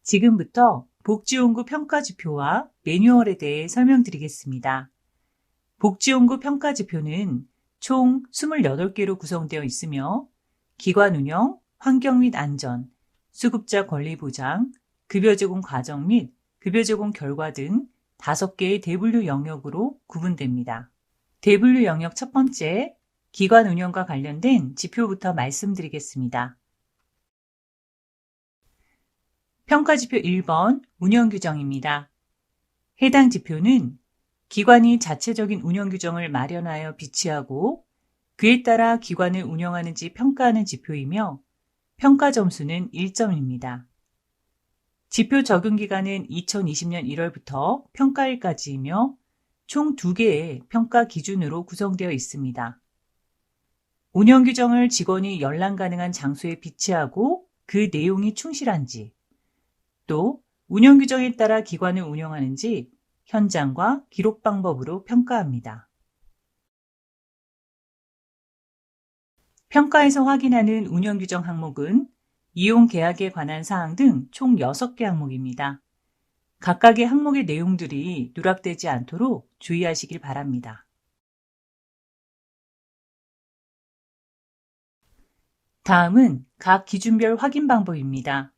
지금부터 복지연구 평가지표와 매뉴얼에 대해 설명드리겠습니다. 복지연구 평가지표는 총 28개로 구성되어 있으며 기관 운영, 환경 및 안전, 수급자 권리 보장, 급여 제공 과정 및 급여 제공 결과 등 5개의 대분류 영역으로 구분됩니다. 대분류 영역 첫 번째, 기관 운영과 관련된 지표부터 말씀드리겠습니다. 평가지표 1번 운영규정입니다. 해당 지표는 기관이 자체적인 운영규정을 마련하여 비치하고 그에 따라 기관을 운영하는지 평가하는 지표이며 평가 점수는 1점입니다. 지표 적용 기간은 2020년 1월부터 평가일까지이며 총 2개의 평가 기준으로 구성되어 있습니다. 운영규정을 직원이 열람 가능한 장소에 비치하고 그 내용이 충실한지, 또 운영규정에 따라 기관을 운영하는지 현장과 기록 방법으로 평가합니다. 평가에서 확인하는 운영규정 항목은 이용 계약에 관한 사항 등 총 6개 항목입니다. 각각의 항목의 내용들이 누락되지 않도록 주의하시길 바랍니다. 다음은 각 기준별 확인 방법입니다.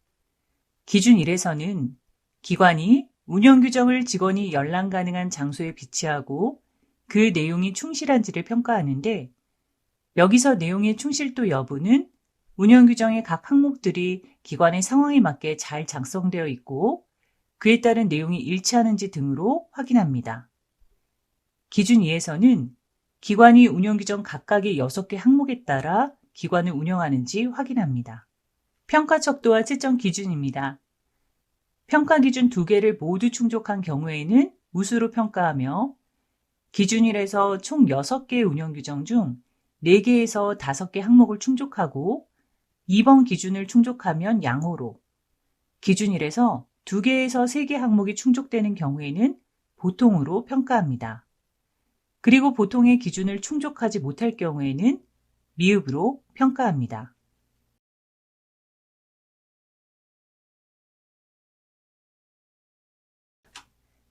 기준 1에서는 기관이 운영규정을 직원이 열람 가능한 장소에 비치하고 그 내용이 충실한지를 평가하는데, 여기서 내용의 충실도 여부는 운영규정의 각 항목들이 기관의 상황에 맞게 잘 작성되어 있고 그에 따른 내용이 일치하는지 등으로 확인합니다. 기준 2에서는 기관이 운영규정 각각의 6개 항목에 따라 기관을 운영하는지 확인합니다. 평가 척도와 채점 기준입니다. 평가 기준 2개를 모두 충족한 경우에는 우수로 평가하며 기준 1에서 총 6개의 운영규정 중 4개에서 5개 항목을 충족하고 2번 기준을 충족하면 양호로, 기준 1에서 2개에서 3개 항목이 충족되는 경우에는 보통으로 평가합니다. 그리고 보통의 기준을 충족하지 못할 경우에는 미흡으로 평가합니다.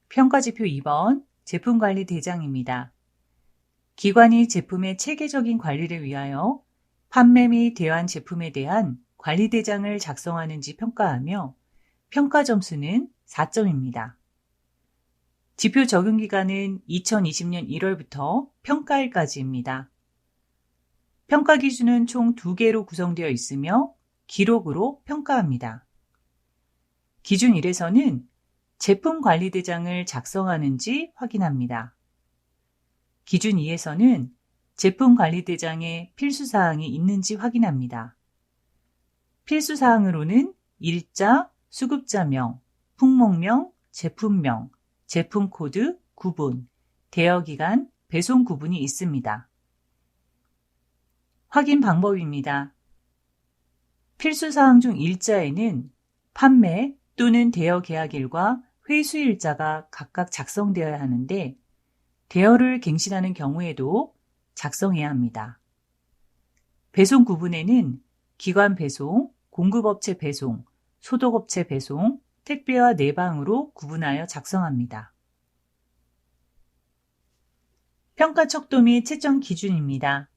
평가지표 2번 제품관리 대장입니다. 기관이 제품의 체계적인 관리를 위하여 판매 및 대환 제품에 대한 관리 대장을 작성하는지 평가하며 평가 점수는 4점입니다. 지표 적용 기간은 2020년 1월부터 평가일까지입니다. 평가 기준은 총 2개로 구성되어 있으며 기록으로 평가합니다. 기준 1에서는 제품 관리 대장을 작성하는지 확인합니다. 기준 2에서는 제품 관리 대장에 필수사항이 있는지 확인합니다. 필수사항으로는 일자, 수급자명, 품목명, 제품명, 제품 코드, 구분, 대여기간, 배송 구분이 있습니다. 확인 방법입니다. 필수사항 중 일자에는 판매 또는 대여 계약일과 회수일자가 각각 작성되어야 하는데 대여를 갱신하는 경우에도 작성해야 합니다. 배송 구분에는 기관 배송, 공급업체 배송, 소독업체 배송, 택배와 내방으로 구분하여 작성합니다. 평가 척도 및 채점 기준입니다.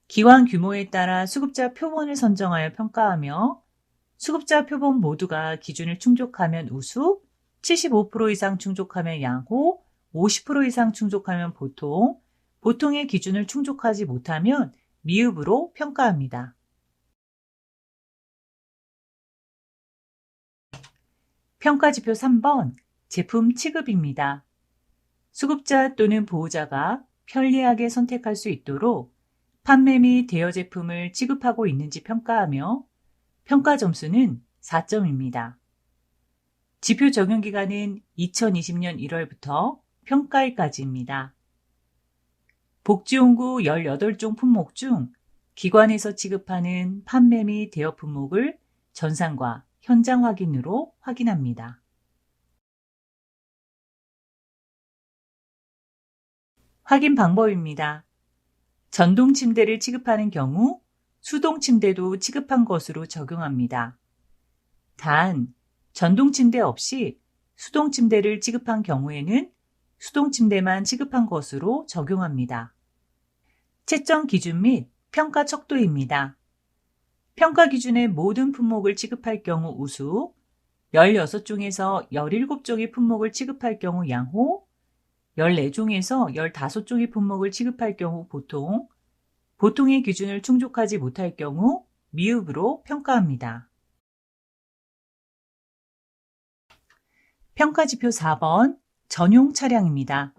기관 규모에 따라 수급자 표본을 선정하여 평가하며 수급자 표본 모두가 기준을 충족하면 우수, 75% 이상 충족하면 양호, 50% 이상 충족하면 보통, 보통의 기준을 충족하지 못하면 미흡으로 평가합니다. 평가지표 3번 제품 취급입니다. 수급자 또는 보호자가 편리하게 선택할 수 있도록 판매 및 대여 제품을 취급하고 있는지 평가하며 평가 점수는 4점입니다. 지표 적용 기간은 2020년 1월부터 평가일까지입니다. 복지용구 18종 품목 중 기관에서 취급하는 판매 및 대여 품목을 전산과 현장 확인으로 확인합니다. 확인 방법입니다. 전동 침대를 취급하는 경우 수동 침대도 취급한 것으로 적용합니다. 단, 전동 침대 없이 수동 침대를 취급한 경우에는 수동 침대만 취급한 것으로 적용합니다. 채점 기준 및 평가 척도입니다. 평가 기준의 모든 품목을 취급할 경우 우수, 16종에서 17종의 품목을 취급할 경우 양호, 14종에서 15종의 품목을 취급할 경우 보통, 보통의 기준을 충족하지 못할 경우 미흡으로 평가합니다. 평가지표 4번 전용 차량입니다.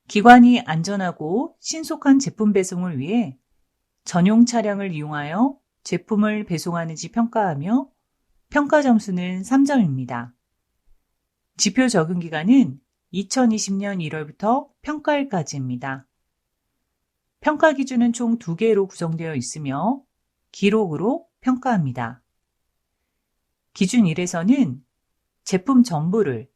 기관이 안전하고 신속한 제품 배송을 위해 전용 차량을 이용하여 제품을 배송하는지 평가하며 평가 점수는 3점입니다. 지표 적용 기간은 2020년 1월부터 평가일까지입니다. 평가 기준은 총 2개로 구성되어 있으며 기록으로 평가합니다. 기준 1에서는 제품 전부를,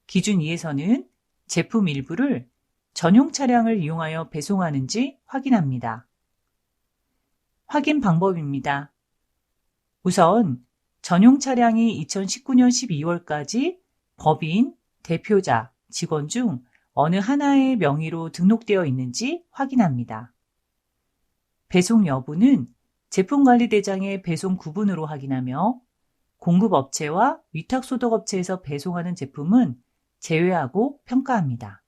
기준 2에서는 제품 일부를 전용 차량을 이용하여 배송하는지 확인합니다. 확인 방법입니다. 우선 전용 차량이 2019년 12월까지 법인, 대표자, 직원 중 어느 하나의 명의로 등록되어 있는지 확인합니다. 배송 여부는 제품관리대장의 배송 구분으로 확인하며 공급업체와 위탁소독업체에서 배송하는 제품은 제외하고 평가합니다.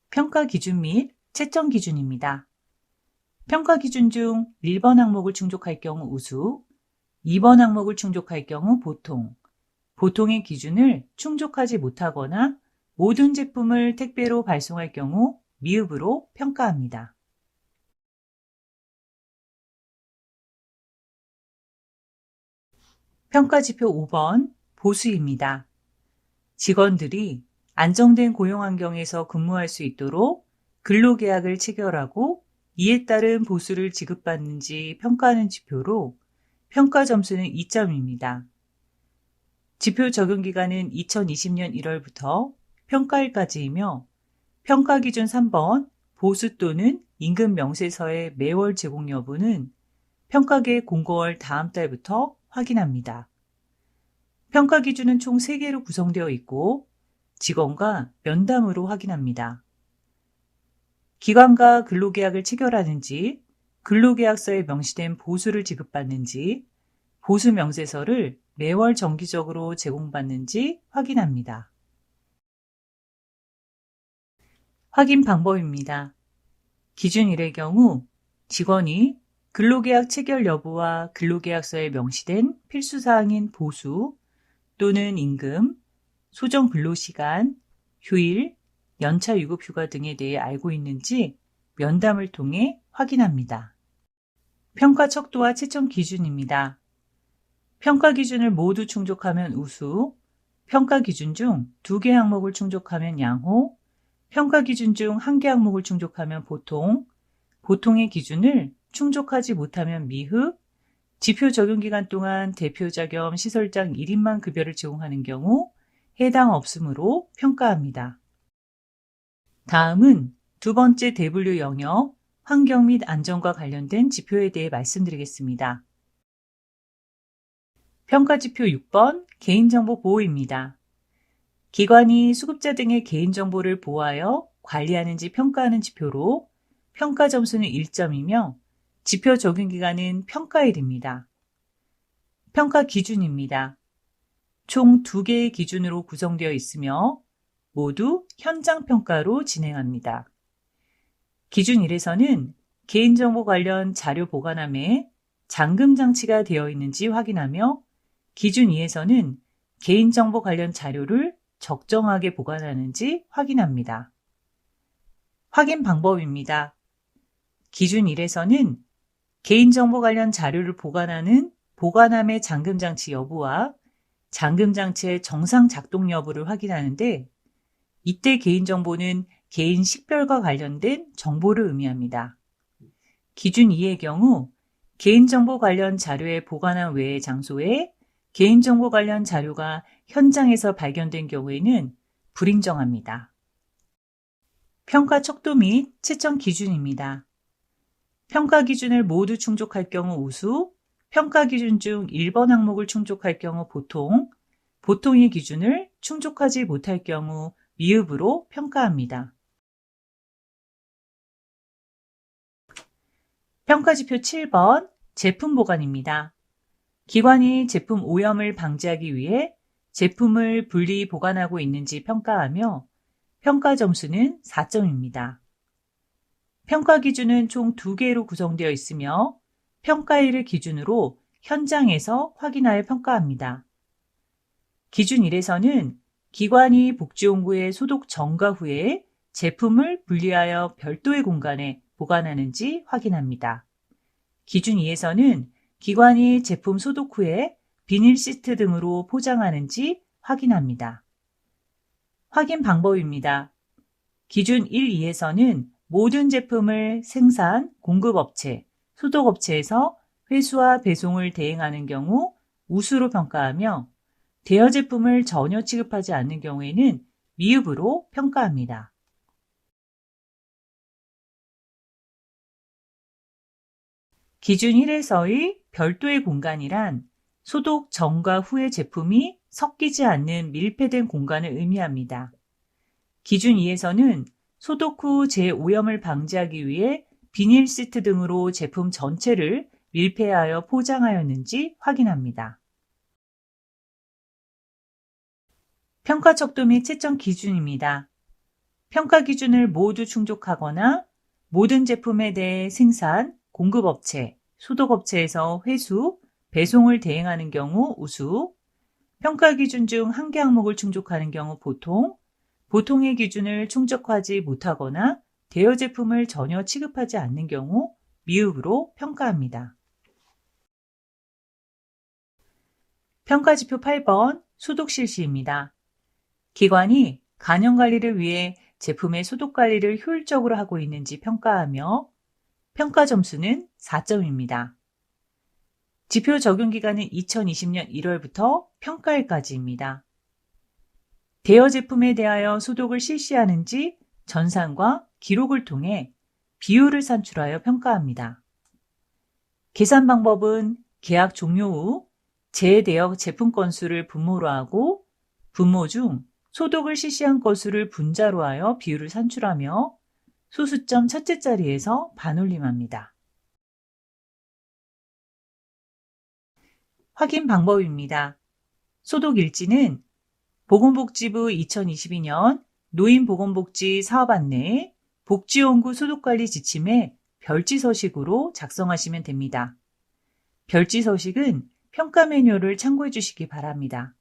평가 기준 및 채점 기준입니다. 평가 기준 중 1번 항목을 충족할 경우 우수, 2번 항목을 충족할 경우 보통, 보통의 기준을 충족하지 못하거나 모든 제품을 택배로 발송할 경우 미흡으로 평가합니다. 평가지표 5번 보수입니다. 직원들이 안정된 고용환경에서 근무할 수 있도록 근로계약을 체결하고 이에 따른 보수를 지급받는지 평가하는 지표로 평가 점수는 2점입니다. 지표 적용 기간은 2020년 1월부터 평가일까지이며 평가 기준 3번 보수 또는 임금 명세서의 매월 제공 여부는 평가계획 공고월 다음 달부터 확인합니다. 평가 기준은 총 3개로 구성되어 있고 직원과 면담으로 확인합니다. 기관과 근로계약을 체결하는지, 근로계약서에 명시된 보수를 지급받는지, 보수 명세서를 매월 정기적으로 제공받는지 확인합니다. 확인 방법입니다. 기준 1의 경우 직원이 근로계약 체결 여부와 근로계약서에 명시된 필수사항인 보수 또는 임금, 소정 근로시간, 휴일, 연차 유급휴가 등에 대해 알고 있는지 면담을 통해 확인합니다. 평가 척도와 채점 기준입니다. 평가 기준을 모두 충족하면 우수, 평가 기준 중 2개 항목을 충족하면 양호, 평가 기준 중 1개 항목을 충족하면 보통, 보통의 기준을 충족하지 못하면 미흡, 지표 적용 기간 동안 대표자 겸 시설장 1인만 급여를 제공하는 경우 해당 없으므로 평가합니다. 다음은 두 번째 대분류 영역, 환경 및 안전과 관련된 지표에 대해 말씀드리겠습니다. 평가지표 6번 개인정보 보호입니다. 기관이 수급자 등의 개인정보를 보호하여 관리하는지 평가하는 지표로 평가 점수는 1점이며 지표 적용 기간은 평가일입니다. 평가 기준입니다. 총 2개의 기준으로 구성되어 있으며 모두 현장 평가로 진행합니다. 기준 1에서는 개인정보 관련 자료 보관함에 잠금 장치가 되어 있는지 확인하며 기준 2에서는 개인정보 관련 자료를 적정하게 보관하는지 확인합니다. 확인 방법입니다. 기준 1에서는 개인정보 관련 자료를 보관하는 보관함의 잠금 장치 여부와 잠금 장치의 정상 작동 여부를 확인하는데 이때 개인정보는 개인 식별과 관련된 정보를 의미합니다. 기준 2의 경우 개인정보 관련 자료의 보관함 외의 장소에 개인정보 관련 자료가 현장에서 발견된 경우에는 불인정합니다. 평가 척도 및 채점 기준입니다. 평가 기준을 모두 충족할 경우 우수, 평가 기준 중 1번 항목을 충족할 경우 보통, 보통의 기준을 충족하지 못할 경우 미흡으로 평가합니다. 평가지표 7번 제품 보관입니다. 기관이 제품 오염을 방지하기 위해 제품을 분리 보관하고 있는지 평가하며 평가 점수는 4점입니다. 평가 기준은 총 2개로 구성되어 있으며 평가일을 기준으로 현장에서 확인하여 평가합니다. 기준 1에서는 기관이 복지용구의 소독 전과 후에 제품을 분리하여 별도의 공간에 보관하는지 확인합니다. 기준 2에서는 기관이 제품 소독 후에 비닐 시트 등으로 포장하는지 확인합니다. 확인 방법입니다. 기준 1, 2에서는 모든 제품을 생산, 공급업체, 소독업체에서 회수와 배송을 대행하는 경우 우수로 평가하며 대여 제품을 전혀 취급하지 않는 경우에는 미흡으로 평가합니다. 기준 1에서의 별도의 공간이란 소독 전과 후의 제품이 섞이지 않는 밀폐된 공간을 의미합니다. 기준 2에서는 소독 후 재오염을 방지하기 위해 비닐 시트 등으로 제품 전체를 밀폐하여 포장하였는지 확인합니다. 평가 척도 및 채점 기준입니다. 평가 기준을 모두 충족하거나 모든 제품에 대해 생산, 공급업체, 소독업체에서 회수, 배송을 대행하는 경우 우수, 평가 기준 중 한 개 항목을 충족하는 경우 보통, 보통의 기준을 충족하지 못하거나 대여 제품을 전혀 취급하지 않는 경우 미흡으로 평가합니다. 평가지표 8번 소독 실시입니다. 기관이 간염 관리를 위해 제품의 소독 관리를 효율적으로 하고 있는지 평가하며 평가 점수는 4점입니다. 지표 적용 기간은 2020년 1월부터 평가일까지입니다. 대여 제품에 대하여 소독을 실시하는지 전산과 기록을 통해 비율을 산출하여 평가합니다. 계산 방법은 계약 종료 후 재대여 제품 건수를 분모로 하고 분모 중 소독을 실시한 건수를 분자로 하여 비율을 산출하며 소수점 첫째 자리에서 반올림합니다. 확인 방법입니다. 소독 일지는 보건복지부 2022년 노인보건복지 사업 안내 복지연구 소독관리 지침에 별지 서식으로 작성하시면 됩니다. 별지 서식은 평가 매뉴얼을 참고해 주시기 바랍니다.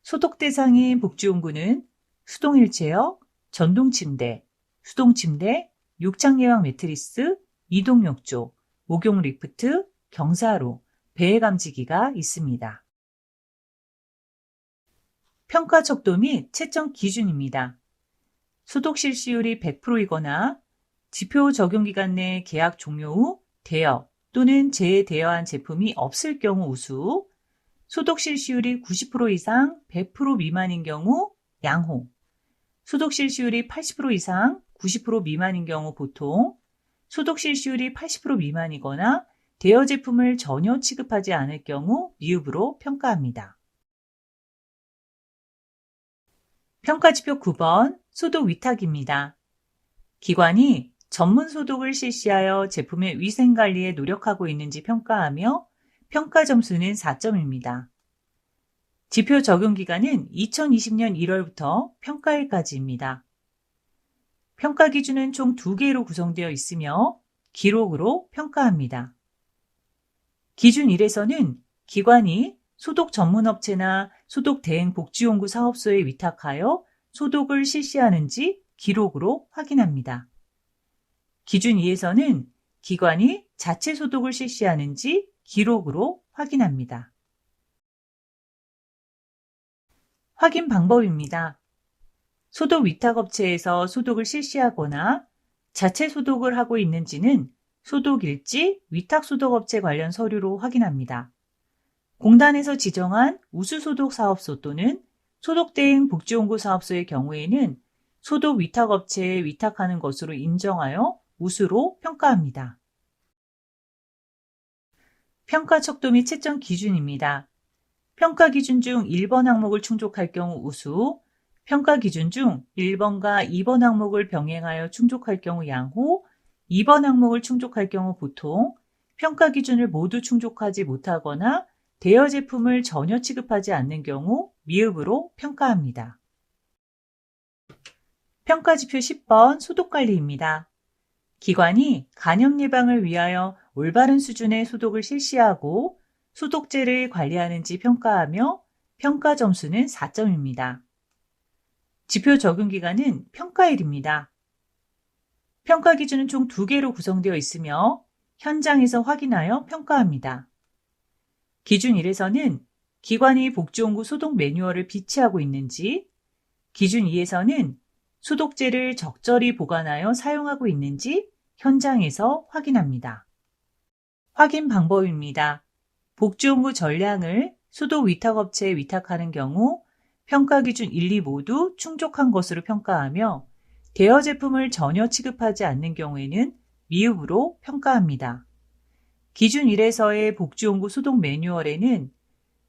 소독 대상인 복지용구는 수동일체어, 전동침대, 수동침대, 욕창예방 매트리스, 이동욕조, 목욕 리프트, 경사로, 배해 감지기가 있습니다. 평가 척도 및 채점 기준입니다. 소독 실시율이 100%이거나 지표 적용 기간 내 계약 종료 후 대여 또는 재대여한 제품이 없을 경우 우수, 소독 실시율이 90% 이상 100% 미만인 경우 양호, 소독 실시율이 80% 이상 90% 미만인 경우 보통, 소독 실시율이 80% 미만이거나 대여 제품을 전혀 취급하지 않을 경우 미흡으로 평가합니다. 평가지표 9번 소독 위탁입니다. 기관이 전문 소독을 실시하여 제품의 위생관리에 노력하고 있는지 평가하며 평가 점수는 4점입니다. 지표 적용 기간은 2020년 1월부터 평가일까지입니다. 평가 기준은 총 2개로 구성되어 있으며 기록으로 평가합니다. 기준 1에서는 기관이 소독 전문업체나 소독 대행 복지용구 사업소에 위탁하여 소독을 실시하는지 기록으로 확인합니다. 기준 2에서는 기관이 자체 소독을 실시하는지 기록으로 확인합니다. 확인 방법입니다. 소독 위탁업체에서 소독을 실시하거나 자체 소독을 하고 있는지는 소독일지 위탁소독업체 관련 서류로 확인합니다. 공단에서 지정한 우수소독 사업소 또는 소독대행 복지용구 사업소의 경우에는 소독 위탁업체에 위탁하는 것으로 인정하여 우수로 평가합니다. 평가 척도 및 채점 기준입니다. 평가 기준 중 1번 항목을 충족할 경우 우수, 평가 기준 중 1번과 2번 항목을 병행하여 충족할 경우 양호, 2번 항목을 충족할 경우 보통, 평가 기준을 모두 충족하지 못하거나 대여 제품을 전혀 취급하지 않는 경우 미흡으로 평가합니다. 평가지표 10번 소독관리입니다. 기관이 간염 예방을 위하여 올바른 수준의 소독을 실시하고 소독제를 관리하는지 평가하며 평가 점수는 4점입니다. 지표 적용 기간은 평가일입니다. 평가 기준은 총 2개로 구성되어 있으며 현장에서 확인하여 평가합니다. 기준 1에서는 기관이 복지온구 소독 매뉴얼을 비치하고 있는지, 기준 2에서는 소독제를 적절히 보관하여 사용하고 있는지 현장에서 확인합니다. 확인 방법입니다. 복지온구 전량을 소독 위탁업체에 위탁하는 경우 평가 기준 1, 2 모두 충족한 것으로 평가하며 대여 제품을 전혀 취급하지 않는 경우에는 미흡으로 평가합니다. 기준 1에서의 복지온구 소독 매뉴얼에는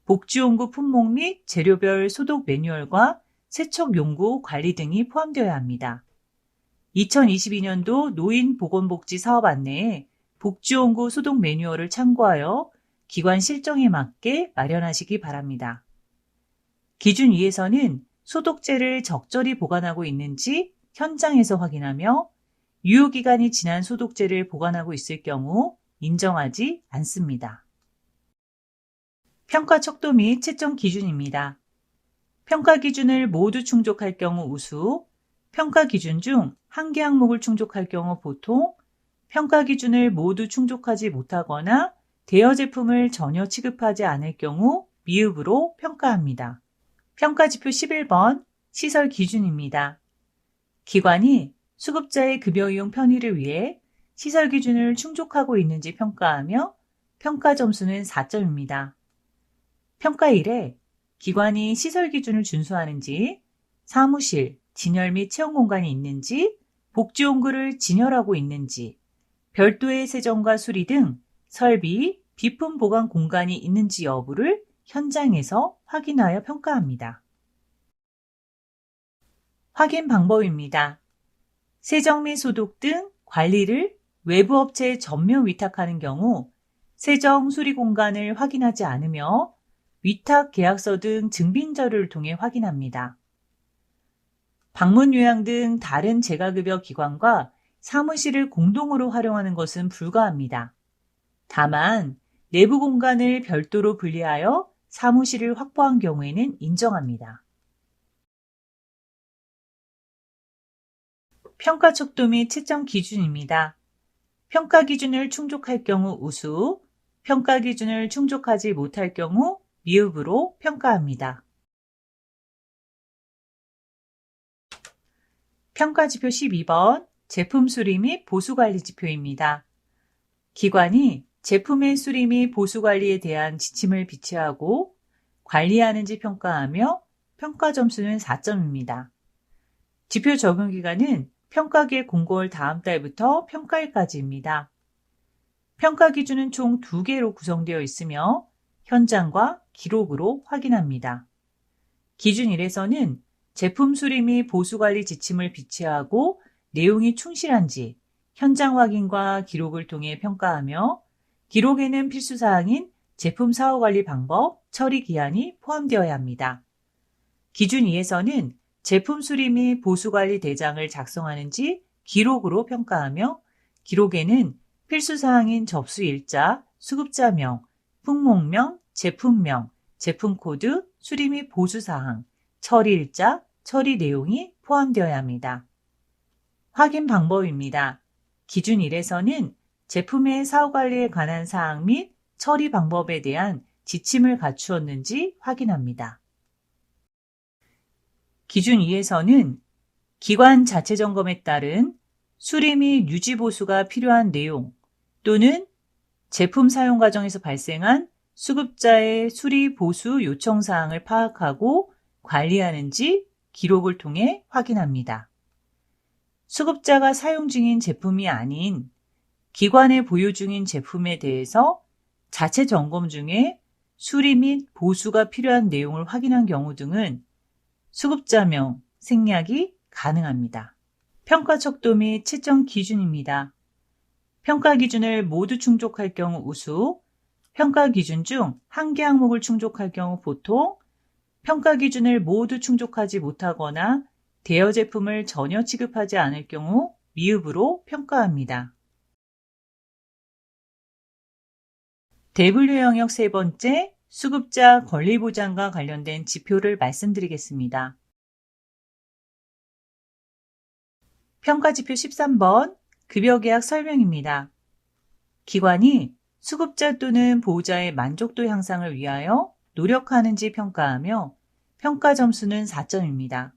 복지온구 품목 및 재료별 소독 매뉴얼과 세척 용구 관리 등이 포함되어야 합니다. 2022년도 노인보건복지 사업 안내에 복지온구 소독 매뉴얼을 참고하여 기관 실정에 맞게 마련하시기 바랍니다. 기준 2에서는 소독제를 적절히 보관하고 있는지 현장에서 확인하며 유효기간이 지난 소독제를 보관하고 있을 경우 인정하지 않습니다. 평가 척도 및 채점 기준입니다. 평가 기준을 모두 충족할 경우 우수, 평가 기준 중 한 개 항목을 충족할 경우 보통, 평가 기준을 모두 충족하지 못하거나 대여 제품을 전혀 취급하지 않을 경우 미흡으로 평가합니다. 평가지표 11번 시설 기준입니다. 기관이 수급자의 급여이용 편의를 위해 시설 기준을 충족하고 있는지 평가하며 평가 점수는 4점입니다. 평가 1에 기관이 시설 기준을 준수하는지, 사무실, 진열 및 체험 공간이 있는지, 복지온구를 진열하고 있는지, 별도의 세정과 수리 등 설비, 비품 보관 공간이 있는지 여부를 현장에서 확인하여 평가합니다. 확인 방법입니다. 세정 및 소독 등 관리를 외부 업체에 전면 위탁하는 경우 세정, 수리 공간을 확인하지 않으며 위탁 계약서 등 증빙 자료를 통해 확인합니다. 방문 요양 등 다른 재가급여 기관과 사무실을 공동으로 활용하는 것은 불가합니다. 다만 내부 공간을 별도로 분리하여 사무실을 확보한 경우에는 인정합니다. 평가 척도 및 채점 기준입니다. 평가 기준을 충족할 경우 우수, 평가 기준을 충족하지 못할 경우 미흡으로 평가합니다. 평가지표 12번 제품 수리 및 보수 관리 지표입니다. 기관이 제품의 수리 및 보수 관리에 대한 지침을 비치하고 관리하는지 평가하며 평가 점수는 4점입니다. 지표 적용 기간은 평가기획 공고월 다음 달부터 평가일까지입니다. 평가 기준은 총 2개로 구성되어 있으며 현장과 기록으로 확인합니다. 기준 1에서는 제품 수리 및 보수 관리 지침을 비치하고 내용이 충실한지 현장 확인과 기록을 통해 평가하며 기록에는 필수 사항인 제품 사후 관리 방법, 처리 기한이 포함되어야 합니다. 기준 2에서는 제품 수리 및 보수 관리 대장을 작성하는지 기록으로 평가하며 기록에는 필수 사항인 접수 일자, 수급자명, 품목명, 제품명, 제품 코드, 수리 및 보수 사항, 처리 일자, 처리 내용이 포함되어야 합니다. 확인 방법입니다. 기준 1에서는 제품의 사후 관리에 관한 사항 및 처리 방법에 대한 지침을 갖추었는지 확인합니다. 기준 2에서는 기관 자체 점검에 따른 수리 및 유지 보수가 필요한 내용 또는 제품 사용 과정에서 발생한 수급자의 수리 보수 요청 사항을 파악하고 관리하는지 기록을 통해 확인합니다. 수급자가 사용 중인 제품이 아닌 기관에 보유 중인 제품에 대해서 자체 점검 중에 수리 및 보수가 필요한 내용을 확인한 경우 등은 수급자명, 생략이 가능합니다. 평가 척도 및 채점 기준입니다. 평가 기준을 모두 충족할 경우 우수, 평가 기준 중 한 개 항목을 충족할 경우 보통, 평가 기준을 모두 충족하지 못하거나 대여 제품을 전혀 취급하지 않을 경우 미흡으로 평가합니다. 대분류 영역 세 번째, 수급자 권리보장과 관련된 지표를 말씀드리겠습니다. 평가지표 13번, 급여계약 설명입니다. 기관이 수급자 또는 보호자의 만족도 향상을 위하여 노력하는지 평가하며 평가 점수는 4점입니다.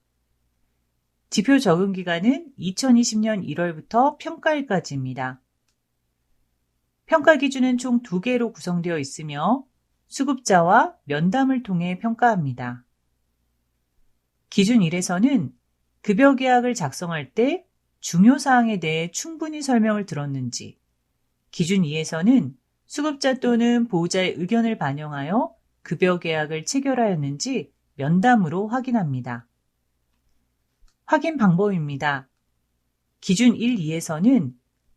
지표 적용 기간은 2020년 1월부터 평가일까지입니다. 평가 기준은 총 2개로 구성되어 있으며 수급자와 면담을 통해 평가합니다. 기준 1에서는 급여 계약을 작성할 때 중요 사항에 대해 충분히 설명을 들었는지, 기준 2에서는 수급자 또는 보호자의 의견을 반영하여 급여 계약을 체결하였는지 면담으로 확인합니다. 확인 방법입니다. 기준 1, 2에서는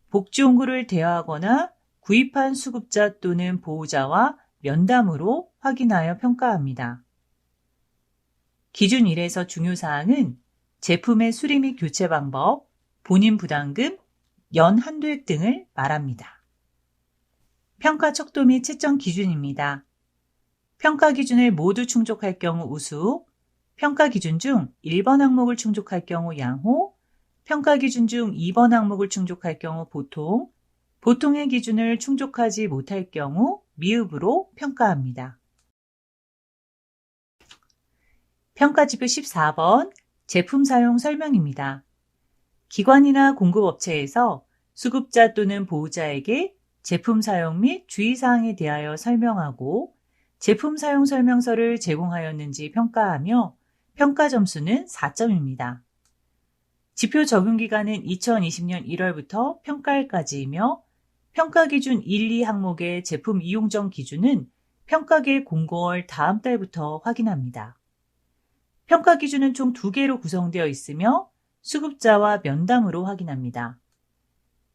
복지용구를 대여하거나 구입한 수급자 또는 보호자와 면담으로 확인하여 평가합니다. 기준 1에서 중요사항은 제품의 수리 및 교체 방법, 본인 부담금, 연 한도액 등을 말합니다. 평가 척도 및 채점 기준입니다. 평가 기준을 모두 충족할 경우 우수, 평가 기준 중 1번 항목을 충족할 경우 양호, 평가 기준 중 2번 항목을 충족할 경우 보통, 보통의 기준을 충족하지 못할 경우 미흡으로 평가합니다. 평가지표 14번, 제품 사용 설명입니다. 기관이나 공급업체에서 수급자 또는 보호자에게 제품 사용 및 주의사항에 대하여 설명하고 제품 사용 설명서를 제공하였는지 평가하며 평가 점수는 4점입니다. 지표 적용 기간은 2020년 1월부터 평가일까지이며 평가 기준 1, 2 항목의 제품 이용 전 기준은 평가계 공고월 다음 달부터 확인합니다. 평가 기준은 총 2개로 구성되어 있으며 수급자와 면담으로 확인합니다.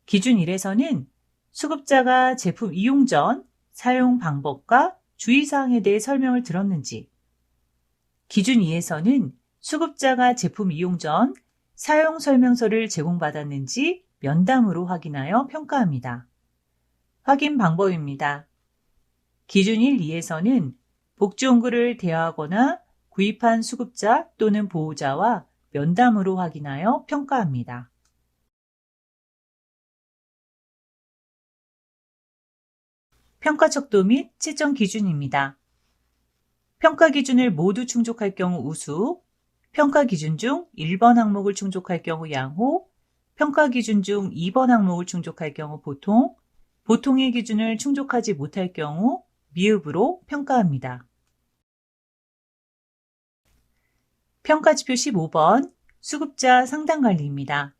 기준 1에서는 수급자가 제품 이용 전 사용 방법과 주의사항에 대해 설명을 들었는지, 기준 2에서는 수급자가 제품 이용 전 사용 설명서를 제공받았는지 면담으로 확인하여 평가합니다. 확인 방법입니다. 기준 1, 2에서는 복지용구를 대여하거나 구입한 수급자 또는 보호자와 면담으로 확인하여 평가합니다. 평가 척도 및 채점 기준입니다. 평가 기준을 모두 충족할 경우 우수, 평가 기준 중 1번 항목을 충족할 경우 양호, 평가 기준 중 2번 항목을 충족할 경우 보통, 보통의 기준을 충족하지 못할 경우 미흡으로 평가합니다. 평가지표 15번, 수급자 상담관리입니다.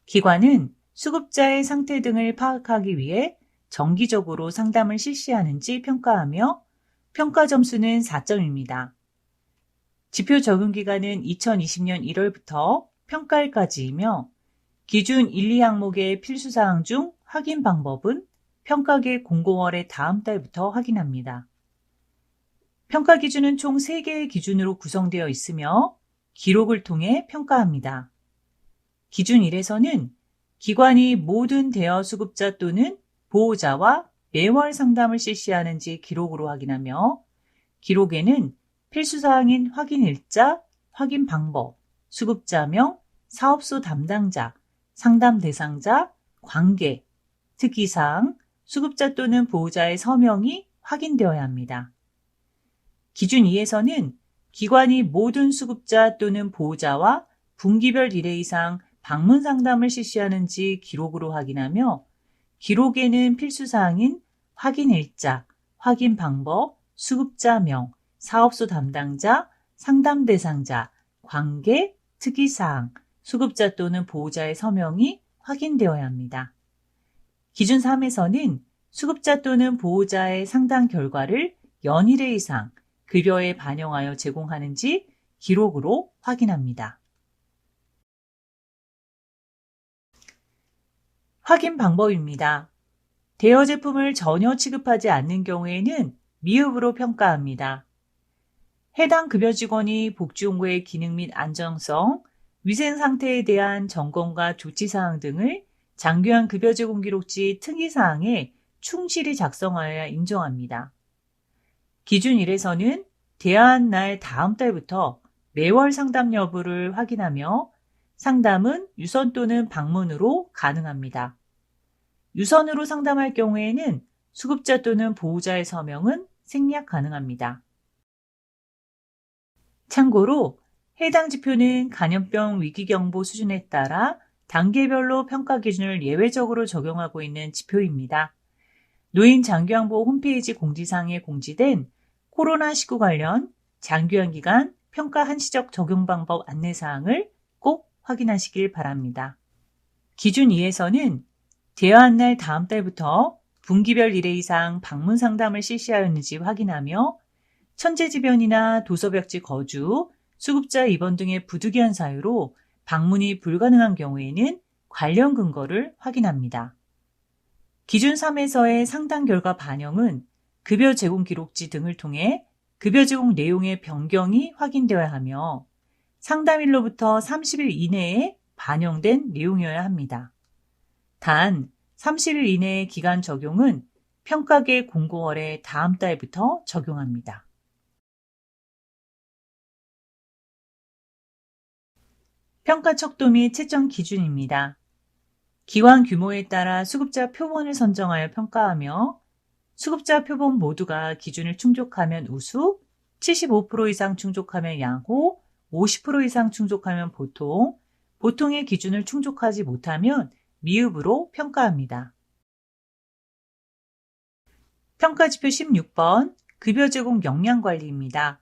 기관은 수급자의 상태 등을 파악하기 위해 정기적으로 상담을 실시하는지 평가하며 평가 점수는 4점입니다. 지표 적용 기간은 2020년 1월부터 평가일까지이며 기준 1, 2 항목의 필수사항 중 확인 방법은 평가계 공고월의 다음 달부터 확인합니다. 평가 기준은 총 3개의 기준으로 구성되어 있으며 기록을 통해 평가합니다. 기준 1에서는 기관이 모든 대여 수급자 또는 보호자와 매월 상담을 실시하는지 기록으로 확인하며 기록에는 필수사항인 확인 일자, 확인 방법, 수급자명, 사업소 담당자, 상담 대상자, 관계, 특이사항, 수급자 또는 보호자의 서명이 확인되어야 합니다. 기준 2에서는 기관이 모든 수급자 또는 보호자와 분기별 1회 이상 방문 상담을 실시하는지 기록으로 확인하며 기록에는 필수사항인 확인 일자, 확인 방법, 수급자명, 사업소 담당자, 상담 대상자, 관계, 특이사항, 수급자 또는 보호자의 서명이 확인되어야 합니다. 기준 3에서는 수급자 또는 보호자의 상담 결과를 연일회 이상 급여에 반영하여 제공하는지 기록으로 확인합니다. 확인 방법입니다. 대여 제품을 전혀 취급하지 않는 경우에는 미흡으로 평가합니다. 해당 급여 직원이 복지용구의 기능 및 안정성, 위생 상태에 대한 점검과 조치사항 등을 장기한 급여 제공 기록지 특이사항에 충실히 작성하여야 인정합니다. 기준 1에서는 대여한 날 다음 달부터 매월 상담 여부를 확인하며 상담은 유선 또는 방문으로 가능합니다. 유선으로 상담할 경우에는 수급자 또는 보호자의 서명은 생략 가능합니다. 참고로 해당 지표는 감염병 위기경보 수준에 따라 단계별로 평가 기준을 예외적으로 적용하고 있는 지표입니다. 노인장기양보 홈페이지 공지사항에 공지된 코로나19 관련 장기한 기간 평가 한시적 적용 방법 안내사항을 꼭 확인하시길 바랍니다. 기준 2에서는 대여한 날 다음 달부터 분기별 1회 이상 방문 상담을 실시하였는지 확인하며 천재지변이나 도서벽지 거주, 수급자 입원 등의 부득이한 사유로 방문이 불가능한 경우에는 관련 근거를 확인합니다. 기준 3에서의 상담 결과 반영은 급여 제공 기록지 등을 통해 급여 제공 내용의 변경이 확인되어야 하며 상담일로부터 30일 이내에 반영된 내용이어야 합니다. 단 30일 이내의 기간 적용은 평가계 공고월의 다음 달부터 적용합니다. 평가 척도 및 채점 기준입니다. 기관 규모에 따라 수급자 표본을 선정하여 평가하며 수급자 표본 모두가 기준을 충족하면 우수, 75% 이상 충족하면 양호, 50% 이상 충족하면 보통, 보통의 기준을 충족하지 못하면 미흡으로 평가합니다. 평가지표 16번 급여 제공 역량관리입니다.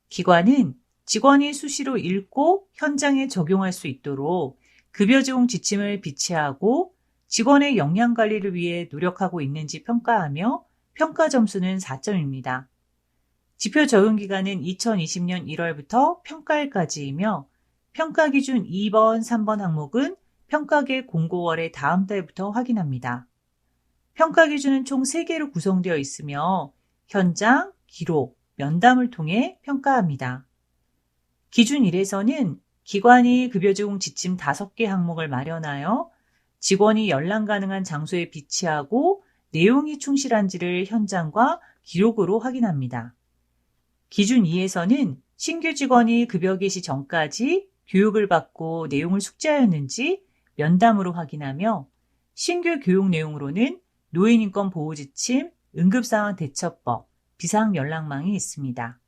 기관은 직원이 수시로 읽고 현장에 적용할 수 있도록 급여 제공 지침을 비치하고 직원의 역량관리를 위해 노력하고 있는지 평가하며 평가 점수는 4점입니다. 지표 적용 기간은 2020년 1월부터 평가일까지이며 평가 기준 2번, 3번 항목은 평가계 공고월의 다음 달부터 확인합니다. 평가 기준은 총 3개로 구성되어 있으며 현장, 기록, 면담을 통해 평가합니다. 기준 1에서는 기관이 급여 제공 지침 5개 항목을 마련하여 직원이 연락 가능한 장소에 비치하고 내용이 충실한지를 현장과 기록으로 확인합니다. 기준 2에서는 신규 직원이 급여 개시 전까지 교육을 받고 내용을 숙지하였는지 면담으로 확인하며 신규 교육 내용으로는 노인인권보호지침, 응급상황 대처법, 비상연락망이 있습니다.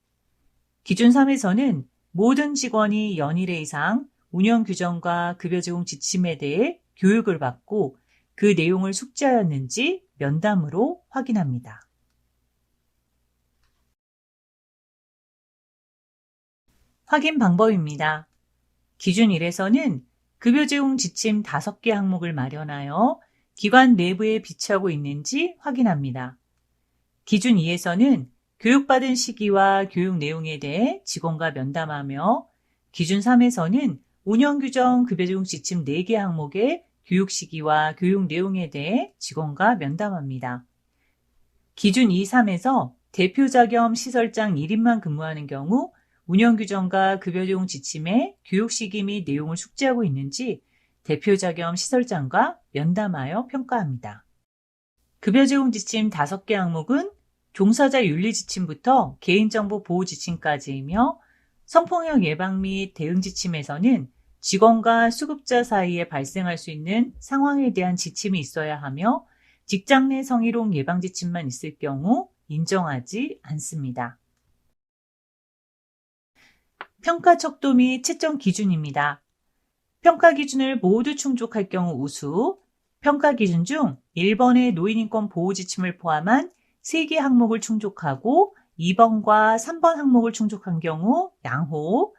기준 3에서는 모든 직원이 연일회 이상 운영 규정과 급여 제공 지침에 대해 교육을 받고 그 내용을 숙지하였는지 면담으로 확인합니다. 확인 방법입니다. 기준 1에서는 급여 제공 지침 5개 항목을 마련하여 기관 내부에 비치하고 있는지 확인합니다. 기준 2에서는 교육받은 시기와 교육 내용에 대해 직원과 면담하며 기준 3에서는 운영규정 급여 제공 지침 4개 항목의 교육 시기와 교육 내용에 대해 직원과 면담합니다. 기준 2, 3에서 대표자 겸 시설장 1인만 근무하는 경우 운영규정과 급여 제공 지침의 교육 시기 및 내용을 숙지하고 있는지 대표자 겸 시설장과 면담하여 평가합니다. 급여 제공 지침 5개 항목은 종사자 윤리 지침부터 개인정보 보호 지침까지이며 성폭력 예방 및 대응 지침에서는 직원과 수급자 사이에 발생할 수 있는 상황에 대한 지침이 있어야 하며 직장 내 성희롱 예방 지침만 있을 경우 인정하지 않습니다. 평가 척도 및 채점 기준입니다. 평가 기준을 모두 충족할 경우 우수, 평가 기준 중 1번의 노인인권 보호 지침을 포함한 3개 항목을 충족하고 2번과 3번 항목을 충족한 경우 양호,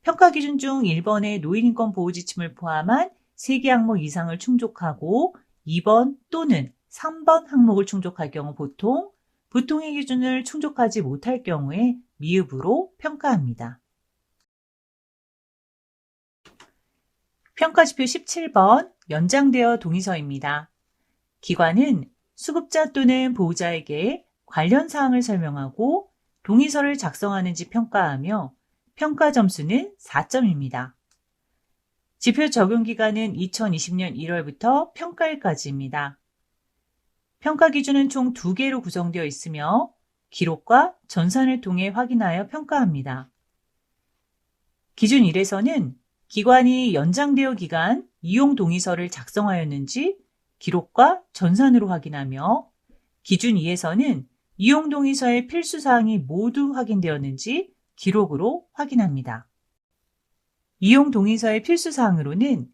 평가 기준 중 1번의 노인인권 보호 지침을 포함한 3개 항목 이상을 충족하고 2번 또는 3번 항목을 충족할 경우 보통의 기준을 충족하지 못할 경우에 미흡으로 평가합니다. 평가지표 17번 연장되어 동의서입니다. 기관은 수급자 또는 보호자에게 관련 사항을 설명하고 동의서를 작성하는지 평가하며 평가 점수는 4점입니다. 지표 적용 기간은 2020년 1월부터 평가일까지입니다. 평가 기준은 총 2개로 구성되어 있으며 기록과 전산을 통해 확인하여 평가합니다. 기준 1에서는 기관이 연장되어 기간 이용 동의서를 작성하였는지 기록과 전산으로 확인하며 기준 2에서는 이용 동의서의 필수 사항이 모두 확인되었는지 기록으로 확인합니다. 이용 동의서의 필수 사항으로는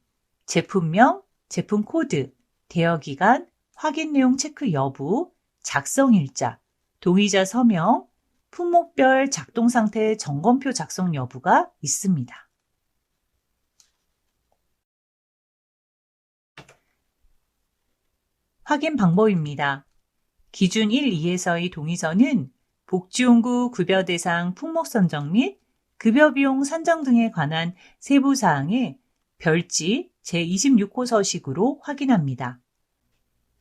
제품명, 제품 코드, 대여 기간, 확인 내용 체크 여부, 작성 일자, 동의자 서명, 품목별 작동 상태 점검표 작성 여부가 있습니다. 확인 방법입니다. 기준 1, 2에서의 동의서는 복지용구 급여 대상 품목 선정 및 급여 비용 산정 등에 관한 세부 사항에 별지 제26호 서식으로 확인합니다.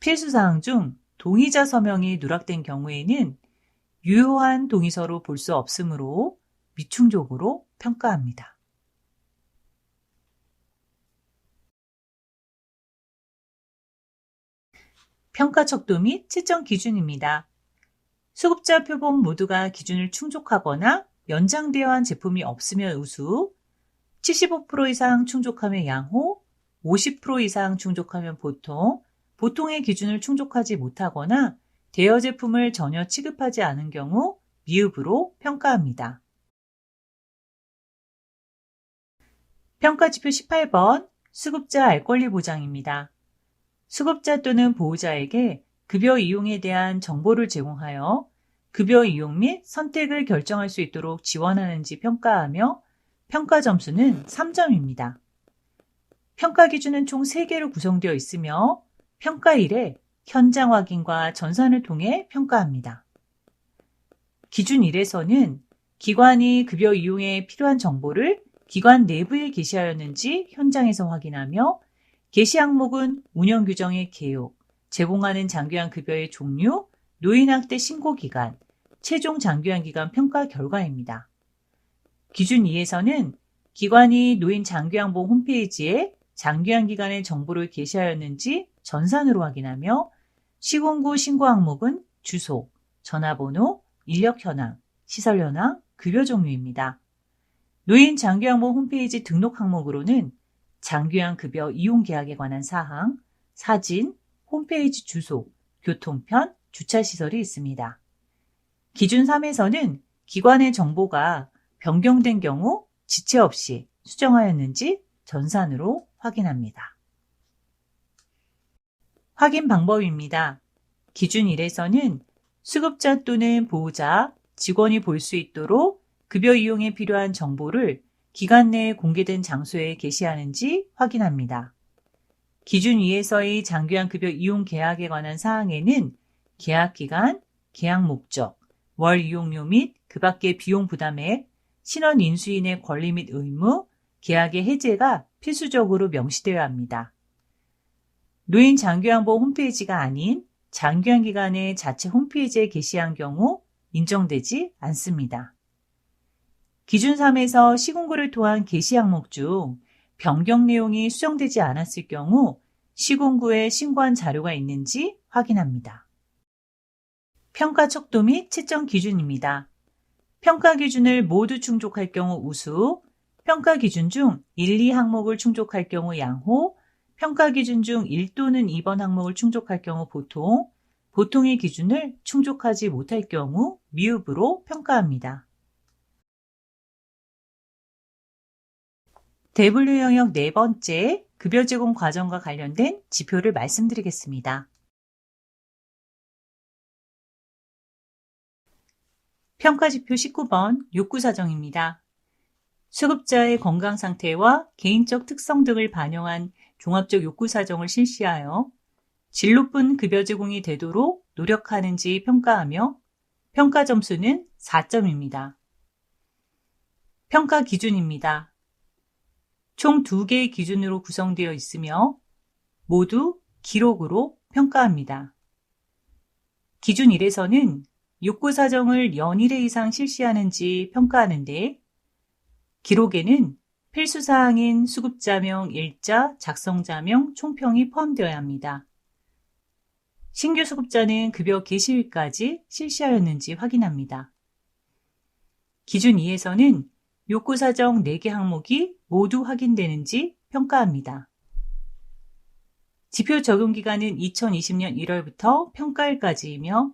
필수 사항 중 동의자 서명이 누락된 경우에는 유효한 동의서로 볼 수 없으므로 미충족으로 평가합니다. 평가 척도 및 채점 기준입니다. 수급자 표본 모두가 기준을 충족하거나 연장되어 한 제품이 없으면 우수, 75% 이상 충족하면 양호, 50% 이상 충족하면 보통의 기준을 충족하지 못하거나 대여 제품을 전혀 취급하지 않은 경우 미흡으로 평가합니다. 평가지표 18번 수급자 알 권리 보장입니다. 수급자 또는 보호자에게 급여 이용에 대한 정보를 제공하여 급여 이용 및 선택을 결정할 수 있도록 지원하는지 평가하며 평가 점수는 3점입니다. 평가 기준은 총 3개로 구성되어 있으며 평가 1에 현장 확인과 전산을 통해 평가합니다. 기준 1에서는 기관이 급여 이용에 필요한 정보를 기관 내부에 게시하였는지 현장에서 확인하며 게시 항목은 운영 규정의 개요, 제공하는 장기간 급여의 종류, 노인학대 신고 기간, 최종 장기간 기간 평가 결과입니다. 기준 2에서는 기관이 노인 장기양보 홈페이지에 장기간 기간의 정보를 게시하였는지 전산으로 확인하며 시공구 신고 항목은 주소, 전화번호, 인력 현황, 시설 현황, 급여 종류입니다. 노인 장기양보 홈페이지 등록 항목으로는 장기간 급여 이용 계약에 관한 사항, 사진, 홈페이지 주소, 교통편, 주차시설이 있습니다. 기준 3에서는 기관의 정보가 변경된 경우 지체 없이 수정하였는지 전산으로 확인합니다. 확인 방법입니다. 기준 1에서는 수급자 또는 보호자, 직원이 볼 수 있도록 급여 이용에 필요한 정보를 기간 내에 공개된 장소에 게시하는지 확인합니다. 기준 2에서의 장기간 급여 이용 계약에 관한 사항에는 계약 기간, 계약 목적, 월 이용료 및 그 밖의 비용 부담액, 신원 인수인의 권리 및 의무, 계약의 해제가 필수적으로 명시되어야 합니다. 노인 장기간보 홈페이지가 아닌 장기간 기간의 자체 홈페이지에 게시한 경우 인정되지 않습니다. 기준 3에서 시공구를 통한 게시 항목 중 변경 내용이 수정되지 않았을 경우 시공구에 신고한 자료가 있는지 확인합니다. 평가 척도 및 채점 기준입니다. 평가 기준을 모두 충족할 경우 우수, 평가 기준 중 1, 2 항목을 충족할 경우 양호, 평가 기준 중 1 또는 2번 항목을 충족할 경우 보통의 기준을 충족하지 못할 경우 미흡으로 평가합니다. 대분류 영역 4번째 급여 제공 과정과 관련된 지표를 말씀드리겠습니다. 평가지표 19번 욕구사정입니다. 수급자의 건강 상태와 개인적 특성 등을 반영한 종합적 욕구사정을 실시하여 질 높은 급여 제공이 되도록 노력하는지 평가하며 평가 점수는 4점입니다. 평가 기준입니다. 총 2개의 기준으로 구성되어 있으며 모두 기록으로 평가합니다. 기준 1에서는 욕구 사정을 연일회 이상 실시하는지 평가하는데 기록에는 필수사항인 수급자명, 일자, 작성자명, 총평이 포함되어야 합니다. 신규 수급자는 급여 개시일까지 실시하였는지 확인합니다. 기준 2에서는 욕구 사정 4개 항목이 모두 확인되는지 평가합니다. 지표 적용 기간은 2020년 1월부터 평가일까지이며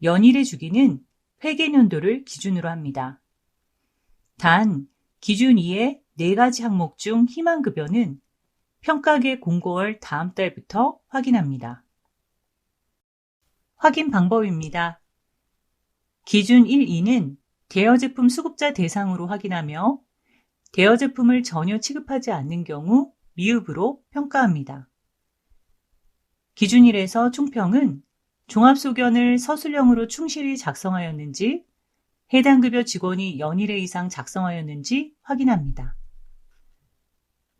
연일의 주기는 회계년도를 기준으로 합니다. 단, 기준 2의 4가지 항목 중 희망급여는 평가계 공고월 다음 달부터 확인합니다. 확인 방법입니다. 기준 1, 2는 대여제품 수급자 대상으로 확인하며 대여제품을 전혀 취급하지 않는 경우 미흡으로 평가합니다. 기준 1에서 총평은 종합소견을 서술형으로 충실히 작성하였는지 해당 급여 직원이 연일회 이상 작성하였는지 확인합니다.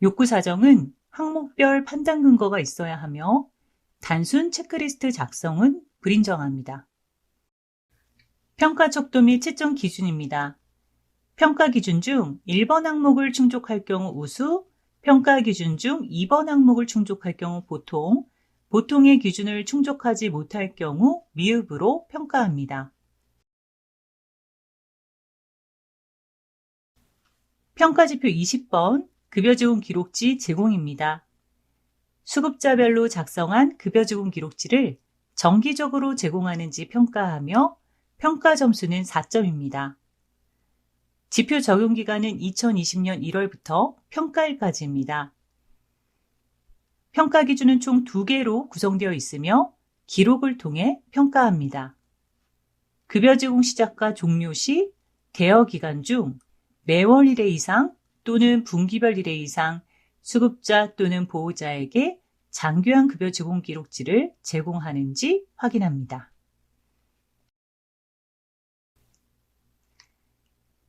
욕구 사정은 항목별 판단 근거가 있어야 하며 단순 체크리스트 작성은 불인정합니다. 평가 척도 및 채점 기준입니다. 평가 기준 중 1번 항목을 충족할 경우 우수, 평가 기준 중 2번 항목을 충족할 경우 보통, 보통의 기준을 충족하지 못할 경우 미흡으로 평가합니다. 평가지표 20번 급여 제공 기록지 제공입니다. 수급자별로 작성한 급여 제공 기록지를 정기적으로 제공하는지 평가하며 평가 점수는 4점입니다. 지표 적용 기간은 2020년 1월부터 평가일까지입니다. 평가 기준은 총 2개로 구성되어 있으며 기록을 통해 평가합니다. 급여 제공 시작과 종료 시 대여 기간 중 매월 1회 이상 또는 분기별 1회 이상 수급자 또는 보호자에게 장기한 급여 제공 기록지를 제공하는지 확인합니다.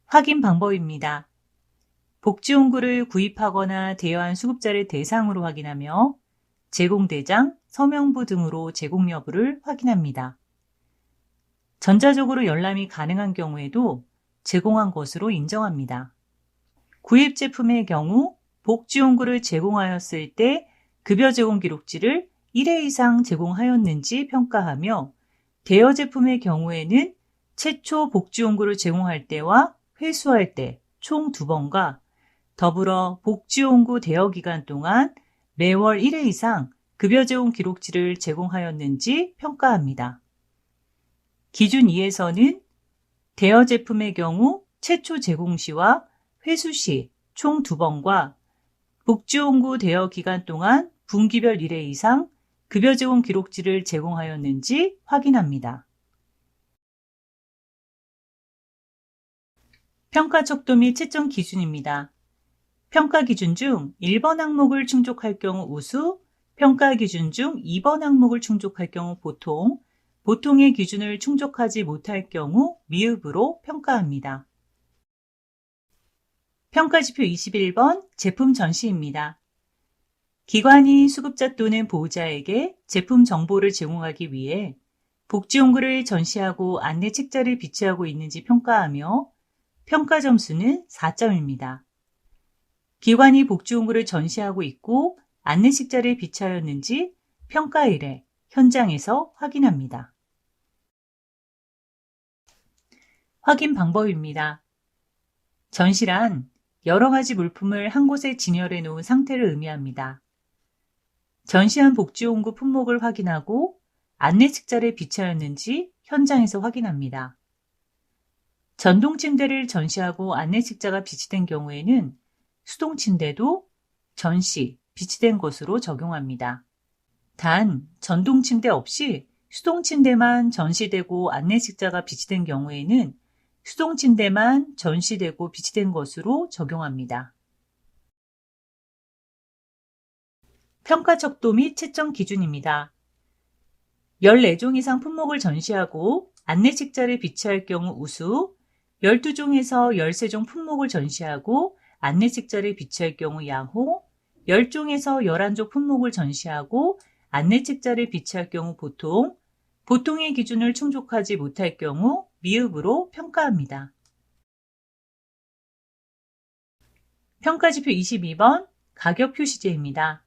확인 방법입니다. 복지용구를 구입하거나 대여한 수급자를 대상으로 확인하며 제공대장, 서명부 등으로 제공 여부를 확인합니다. 전자적으로 열람이 가능한 경우에도 제공한 것으로 인정합니다. 구입 제품의 경우 복지용구를 제공하였을 때 급여 제공 기록지를 1회 이상 제공하였는지 평가하며 대여 제품의 경우에는 최초 복지용구를 제공할 때와 회수할 때 총 2번과 더불어 복지용구 대여 기간 동안 매월 1회 이상 급여 제공 기록지를 제공하였는지 평가합니다. 기준 2에서는 대여 제품의 경우 최초 제공 시와 회수 시 총 2번과 복지용구 대여 기간 동안 분기별 1회 이상 급여 제공 기록지를 제공하였는지 확인합니다. 평가 척도 및 채점 기준입니다. 평가 기준 중 1번 항목을 충족할 경우 우수, 평가 기준 중 2번 항목을 충족할 경우 보통, 보통의 기준을 충족하지 못할 경우 미흡으로 평가합니다. 평가지표 21번 제품 전시입니다. 기관이 수급자 또는 보호자에게 제품 정보를 제공하기 위해 복지용구를 전시하고 안내 책자를 비치하고 있는지 평가하며 평가 점수는 4점입니다. 기관이 복지용구를 전시하고 있고 안내 책자를 비치하였는지 평가일에 현장에서 확인합니다. 확인 방법입니다. 전시란 여러 가지 물품을 한 곳에 진열해 놓은 상태를 의미합니다. 전시한 복지용구 품목을 확인하고 안내 책자를 비치하였는지 현장에서 확인합니다. 전동 침대를 전시하고 안내 책자가 비치된 경우에는 수동 침대도 전시, 비치된 것으로 적용합니다. 단, 전동 침대 없이 수동 침대만 전시되고 안내 책자가 비치된 경우에는 수동 침대만 전시되고 비치된 것으로 적용합니다. 평가 척도 및 채점 기준입니다. 14종 이상 품목을 전시하고 안내책자를 비치할 경우 우수, 12종에서 13종 품목을 전시하고 안내책자를 비치할 경우 양호, 10종에서 11종 품목을 전시하고 안내책자를 비치할 경우 보통, 보통의 기준을 충족하지 못할 경우 미흡으로 평가합니다. 평가지표 22번 가격 표시제입니다.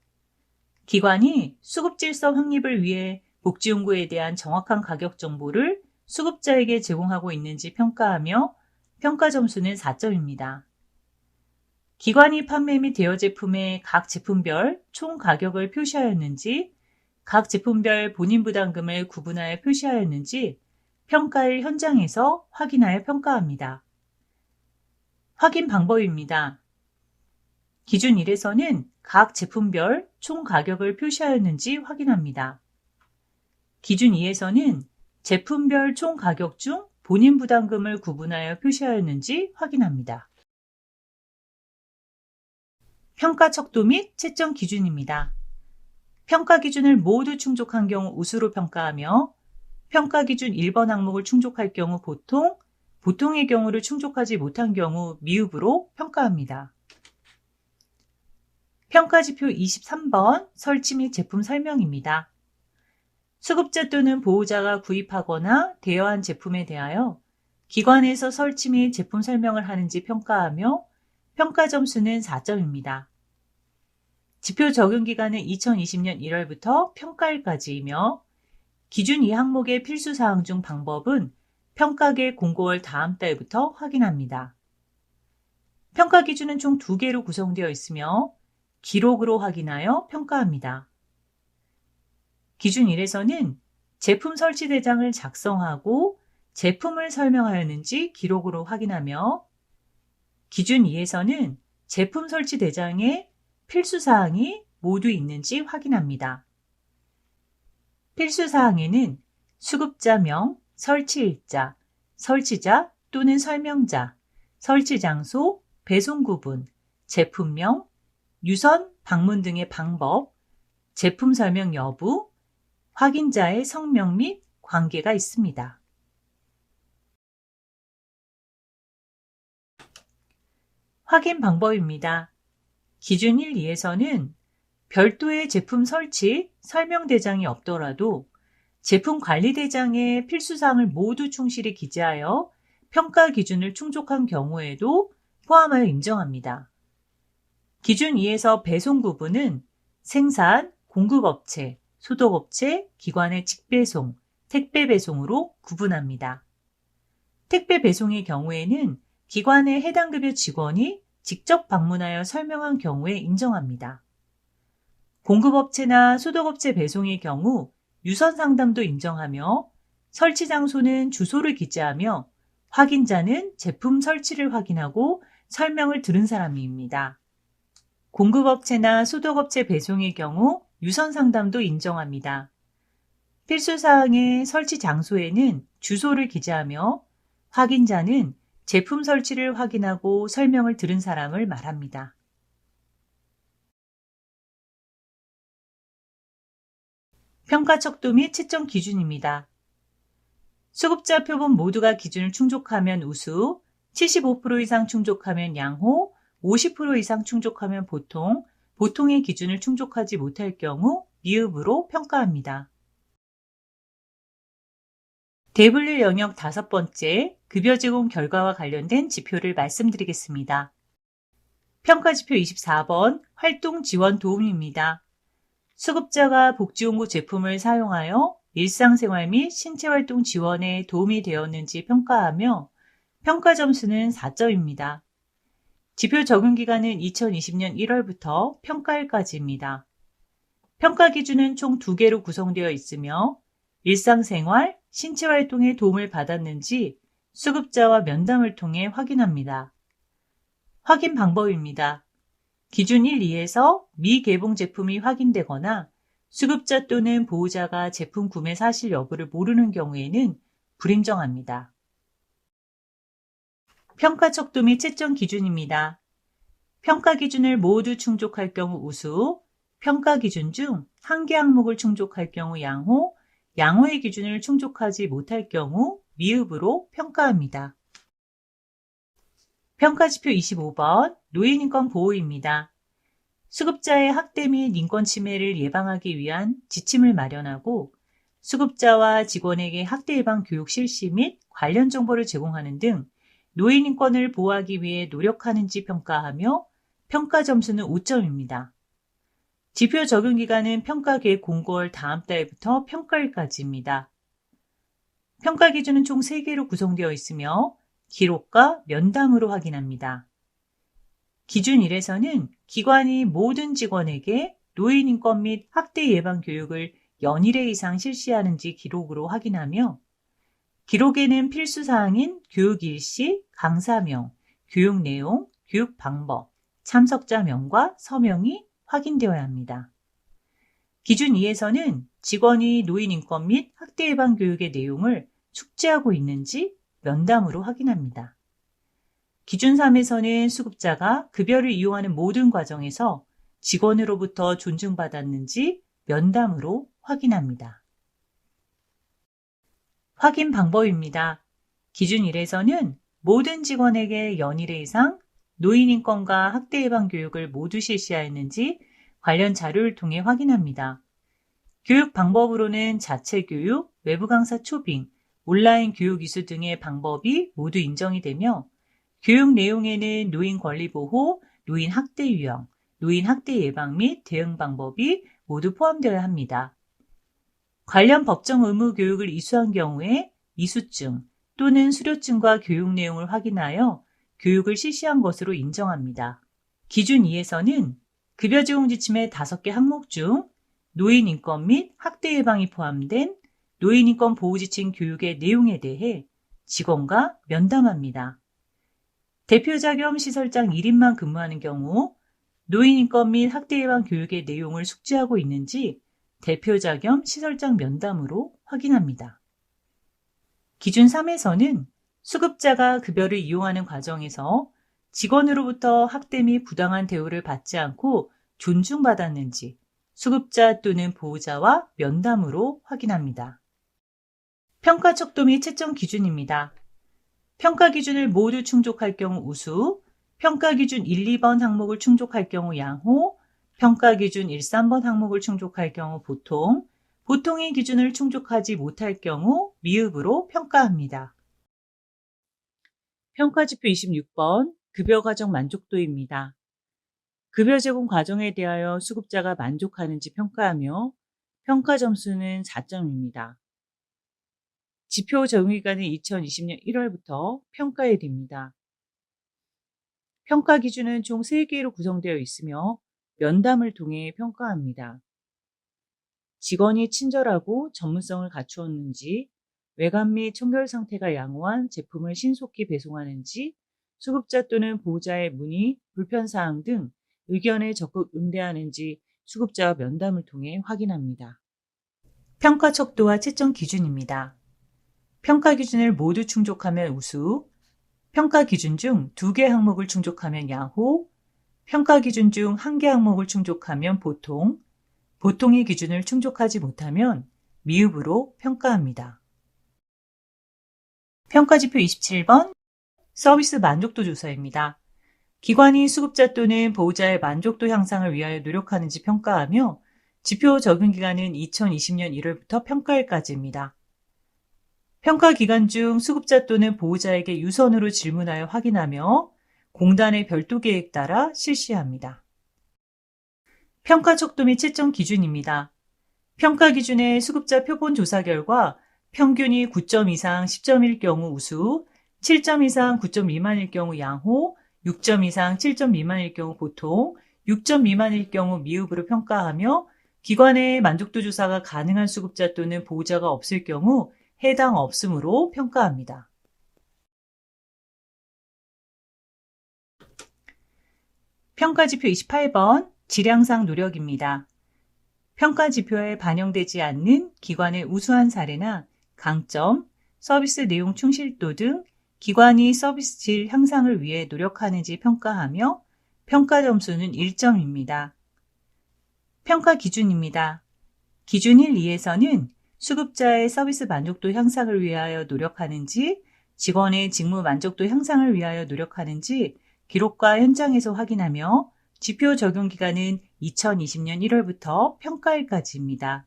기관이 수급질서 확립을 위해 복지연구에 대한 정확한 가격 정보를 수급자에게 제공하고 있는지 평가하며 평가 점수는 4점입니다. 기관이 판매 및 대여 제품의 각 제품별 총 가격을 표시하였는지, 각 제품별 본인 부담금을 구분하여 표시하였는지 평가일 현장에서 확인하여 평가합니다. 확인 방법입니다. 기준 1에서는 각 제품별 총 가격을 표시하였는지 확인합니다. 기준 2에서는 제품별 총 가격 중 본인 부담금을 구분하여 표시하였는지 확인합니다. 평가 척도 및 채점 기준입니다. 평가 기준을 모두 충족한 경우 우수로 평가하며 평가 기준 1번 항목을 충족할 경우 보통, 보통의 경우를 충족하지 못한 경우 미흡으로 평가합니다. 평가지표 23번 설치 및 제품 설명입니다. 수급자 또는 보호자가 구입하거나 대여한 제품에 대하여 기관에서 설치 및 제품 설명을 하는지 평가하며 평가 점수는 4점입니다. 지표 적용 기간은 2020년 1월부터 평가일까지이며 기준 2항목의 필수사항 중 방법은 평가계 공고월 다음 달부터 확인합니다. 평가 기준은 총 2개로 구성되어 있으며 기록으로 확인하여 평가합니다. 기준 1에서는 제품 설치 대장을 작성하고 제품을 설명하였는지 기록으로 확인하며 기준 2에서는 제품 설치 대장에 필수사항이 모두 있는지 확인합니다. 필수사항에는 수급자명, 설치일자, 설치자 또는 설명자, 설치장소, 배송구분, 제품명, 유선, 방문 등의 방법, 제품 설명 여부, 확인자의 성명 및 관계가 있습니다. 확인 방법입니다. 기준 1, 2에서는 별도의 제품 설치, 설명 대장이 없더라도 제품 관리 대장의 필수사항을 모두 충실히 기재하여 평가 기준을 충족한 경우에도 포함하여 인정합니다. 기준 2에서 배송 구분은 생산, 공급업체, 소독업체, 기관의 직배송, 택배 배송으로 구분합니다. 택배 배송의 경우에는 기관의 해당 급여 직원이 직접 방문하여 설명한 경우에 인정합니다. 공급업체나 소독업체 배송의 경우 유선 상담도 인정하며 설치 장소는 주소를 기재하며 확인자는 제품 설치를 확인하고 설명을 들은 사람입니다. 공급업체나 소독업체 배송의 경우 유선 상담도 인정합니다. 필수사항의 설치 장소에는 주소를 기재하며 확인자는 제품 설치를 확인하고 설명을 들은 사람을 말합니다. 평가 척도 및 채점 기준입니다. 수급자 표본 모두가 기준을 충족하면 우수, 75% 이상 충족하면 양호, 50% 이상 충족하면 보통, 보통의 기준을 충족하지 못할 경우 미흡으로 평가합니다. 대분류 영역 5번째, 급여 제공 결과와 관련된 지표를 말씀드리겠습니다. 평가지표 24번, 활동 지원 도움입니다. 수급자가 복지용구 제품을 사용하여 일상생활 및 신체활동 지원에 도움이 되었는지 평가하며 평가 점수는 4점입니다. 지표 적용 기간은 2020년 1월부터 평가일까지입니다. 평가 기준은 총 2개로 구성되어 있으며 일상생활, 신체활동에 도움을 받았는지 수급자와 면담을 통해 확인합니다. 확인 방법입니다. 기준 1, 2에서 미개봉 제품이 확인되거나 수급자 또는 보호자가 제품 구매 사실 여부를 모르는 경우에는 불인정합니다. 평가 척도 및 채점 기준입니다. 평가 기준을 모두 충족할 경우 우수, 평가 기준 중 한 개 항목을 충족할 경우 양호, 양호의 기준을 충족하지 못할 경우 미흡으로 평가합니다. 평가지표 25번 노인인권 보호입니다. 수급자의 학대 및 인권 침해를 예방하기 위한 지침을 마련하고 수급자와 직원에게 학대 예방 교육 실시 및 관련 정보를 제공하는 등 노인 인권을 보호하기 위해 노력하는지 평가하며 평가 점수는 5점입니다. 지표 적용 기간은 평가 계획 공고월 다음 달부터 평가일까지입니다. 평가 기준은 총 3개로 구성되어 있으며 기록과 면담으로 확인합니다. 기준 1에서는 기관이 모든 직원에게 노인 인권 및 학대 예방 교육을 연일회 이상 실시하는지 기록으로 확인하며 기록에는 필수 사항인 교육 일시, 강사명, 교육 내용, 교육 방법, 참석자 명과 서명이 확인되어야 합니다. 기준 2에서는 직원이 노인 인권 및 학대 예방 교육의 내용을 숙지하고 있는지 면담으로 확인합니다. 기준 3에서는 수급자가 급여를 이용하는 모든 과정에서 직원으로부터 존중받았는지 면담으로 확인합니다. 확인 방법입니다. 기준 1에서는 모든 직원에게 연일회 이상 노인 인권과 학대 예방 교육을 모두 실시하였는지 관련 자료를 통해 확인합니다. 교육 방법으로는 자체 교육, 외부 강사 초빙, 온라인 교육 이수 등의 방법이 모두 인정이 되며 교육 내용에는 노인 권리 보호, 노인 학대 유형, 노인 학대 예방 및 대응 방법이 모두 포함되어야 합니다. 관련 법정 의무 교육을 이수한 경우에 이수증 또는 수료증과 교육 내용을 확인하여 교육을 실시한 것으로 인정합니다. 기준 2에서는 급여 제공 지침의 5개 항목 중 노인 인권 및 학대 예방이 포함된 노인 인권 보호 지침 교육의 내용에 대해 직원과 면담합니다. 대표자 겸 시설장 1인만 근무하는 경우 노인 인권 및 학대 예방 교육의 내용을 숙지하고 있는지 대표자 겸 시설장 면담으로 확인합니다. 기준 3에서는 수급자가 급여를 이용하는 과정에서 직원으로부터 학대 및 부당한 대우를 받지 않고 존중받았는지 수급자 또는 보호자와 면담으로 확인합니다. 평가 척도 및 채점 기준입니다. 평가 기준을 모두 충족할 경우 우수, 평가 기준 1, 2번 항목을 충족할 경우 양호, 평가 기준 1, 3번 항목을 충족할 경우 보통, 보통의 기준을 충족하지 못할 경우 미흡으로 평가합니다. 평가지표 26번 급여 과정 만족도입니다. 급여 제공 과정에 대하여 수급자가 만족하는지 평가하며 평가 점수는 4점입니다. 지표 적용기간은 2020년 1월부터 평가일입니다. 평가 기준은 총 3개로 구성되어 있으며 면담을 통해 평가합니다. 직원이 친절하고 전문성을 갖추었는지, 외관 및 청결 상태가 양호한 제품을 신속히 배송하는지, 수급자 또는 보호자의 문의, 불편사항 등 의견에 적극 응대하는지 수급자와 면담을 통해 확인합니다. 평가 척도와 채점 기준입니다. 평가 기준을 모두 충족하면 우수, 평가 기준 중 2개 항목을 충족하면 양호, 평가 기준 중 1개 항목을 충족하면 보통, 보통의 기준을 충족하지 못하면 미흡으로 평가합니다. 평가지표 27번 서비스 만족도 조사입니다. 기관이 수급자 또는 보호자의 만족도 향상을 위하여 노력하는지 평가하며 지표 적용 기간은 2020년 1월부터 평가일까지입니다. 평가 기간 중 수급자 또는 보호자에게 유선으로 질문하여 확인하며 공단의 별도 계획 따라 실시합니다. 평가 척도 및 채점 기준입니다. 평가 기준의 수급자 표본 조사 결과 평균이 9점 이상 10점일 경우 우수, 7점 이상 9점 미만일 경우 양호, 6점 이상 7점 미만일 경우 보통, 6점 미만일 경우 미흡으로 평가하며 기관의 만족도 조사가 가능한 수급자 또는 보호자가 없을 경우 해당 없음으로 평가합니다. 평가지표 28번 질량상 노력입니다. 평가지표에 반영되지 않는 기관의 우수한 사례나 강점, 서비스 내용 충실도 등 기관이 서비스 질 향상을 위해 노력하는지 평가하며 평가 점수는 1점입니다. 평가 기준입니다. 기준 1, 2에서는 수급자의 서비스 만족도 향상을 위하여 노력하는지, 직원의 직무 만족도 향상을 위하여 노력하는지 기록과 현장에서 확인하며 지표 적용 기간은 2020년 1월부터 평가일까지입니다.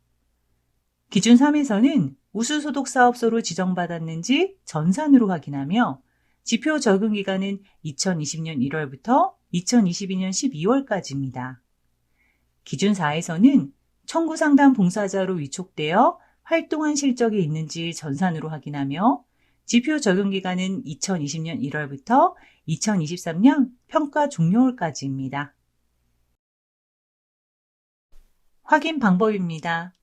기준 3에서는 우수소득 사업소로 지정받았는지 전산으로 확인하며 지표 적용 기간은 2020년 1월부터 2022년 12월까지입니다. 기준 4에서는 청구 상담 봉사자로 위촉되어 활동한 실적이 있는지 전산으로 확인하며 지표 적용 기간은 2020년 1월부터 2023년 평가 종료일까지입니다. 확인 방법입니다.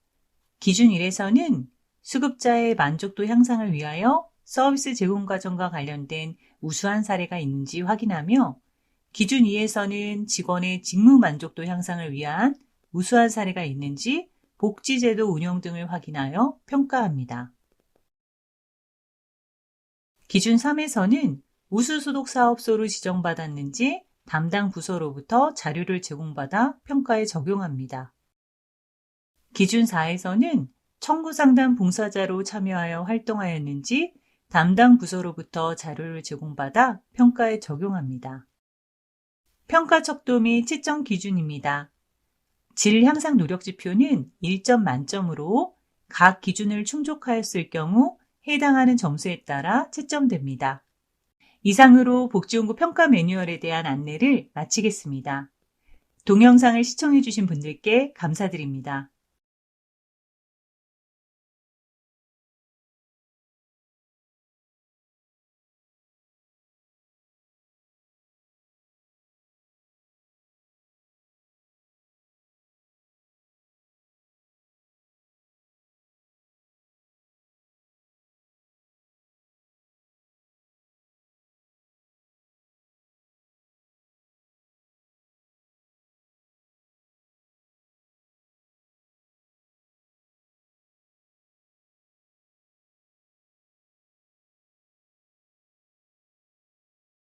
기준 1에서는 수급자의 만족도 향상을 위하여 서비스 제공 과정과 관련된 우수한 사례가 있는지 확인하며 기준 2에서는 직원의 직무 만족도 향상을 위한 우수한 사례가 있는지 복지제도 운영 등을 확인하여 평가합니다. 기준 3에서는 우수소득 사업소로 지정받았는지 담당 부서로부터 자료를 제공받아 평가에 적용합니다. 기준 4에서는 청구상담 봉사자로 참여하여 활동하였는지 담당 부서로부터 자료를 제공받아 평가에 적용합니다. 평가 척도 및 채점 기준입니다. 질 향상 노력 지표는 1점 만점으로 각 기준을 충족하였을 경우 해당하는 점수에 따라 채점됩니다. 이상으로 복지연구 평가 매뉴얼에 대한 안내를 마치겠습니다. 동영상을 시청해주신 분들께 감사드립니다.